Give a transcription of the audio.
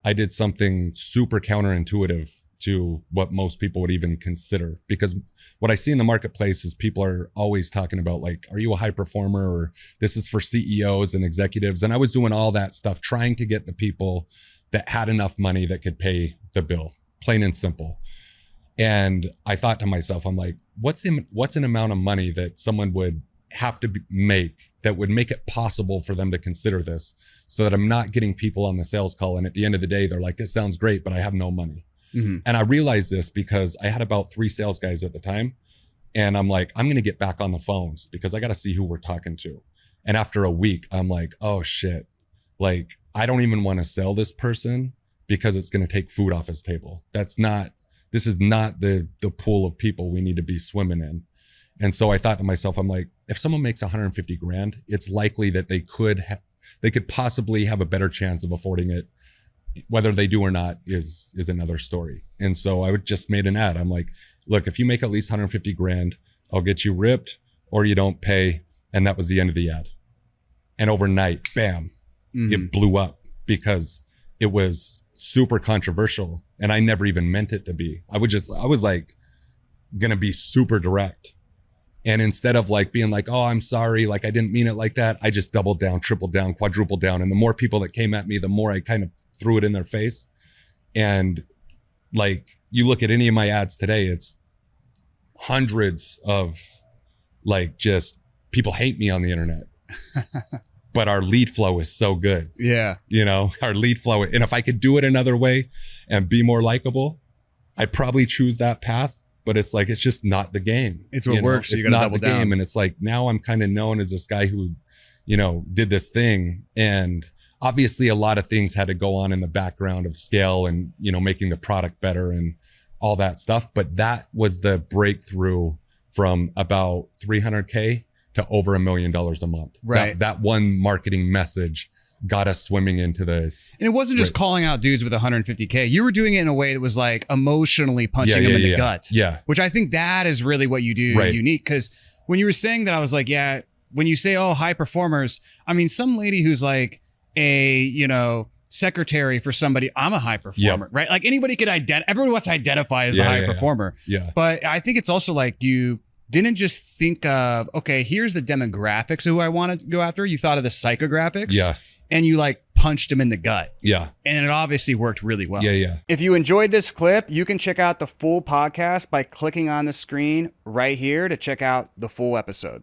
I did something super counterintuitive to what most people would even consider, because what I see in the marketplace is people are always talking about like, are you a high performer, or this is for CEOs and executives. And I was doing all that stuff, trying to get the people that had enough money that could pay the bill, plain and simple. And I thought to myself, I'm like, what's an amount of money that someone would have to make that would make it possible for them to consider this, so that I'm not getting people on the sales call and at the end of the day they're like, this sounds great, but I have no money. Mm-hmm. And I realized this because I had about 3 sales guys at the time, and I'm like, I'm gonna get back on the phones because I gotta see who we're talking to. And after a week, I'm like, oh shit, like I don't even want to sell this person because it's gonna take food off his table. This is not the pool of people we need to be swimming in. And so I thought to myself, I'm like, if someone makes 150 grand, it's likely that they could possibly have a better chance of affording it. Whether they do or not is another story. And so I just made an ad. I'm like, look, if you make at least 150 grand, I'll get you ripped or you don't pay. And that was the end of the ad. And overnight, bam, it blew up because it was super controversial. And I never even meant it to be. I was like gonna be super direct. And instead of like being like, oh, I'm sorry, like I didn't mean it like that, I just doubled down, tripled down, quadrupled down. And the more people that came at me, the more I kind of threw it in their face. And like, you look at any of my ads today, it's hundreds of like, just people hate me on the internet. But our lead flow is so good. Yeah. You know, our lead flow. And if I could do it another way and be more likable, I'd probably choose that path. But it's like, it's just not the game. It's what works. So it's you gotta not double the down. game. And it's like, now I'm kind of known as this guy who, did this thing. And obviously a lot of things had to go on in the background of scale and, making the product better and all that stuff. But that was the breakthrough from about 300K to over $1 million a month. Right. That one marketing message got us swimming into the. And it wasn't just calling out dudes with 150K. You were doing it in a way that was like emotionally punching them in the gut. Yeah. Which I think that is really what you do unique. Because when you were saying that, I was like, yeah, when you say, oh, high performers, I mean, some lady who's like a, secretary for somebody, I'm a high performer, right? Like anybody could everyone wants to identify as the high performer. Yeah. But I think it's also like you didn't just think of, okay, here's the demographics of who I want to go after. You thought of the psychographics. Yeah. And you like punched him in the gut. Yeah. And it obviously worked really well. Yeah. If you enjoyed this clip, you can check out the full podcast by clicking on the screen right here to check out the full episode.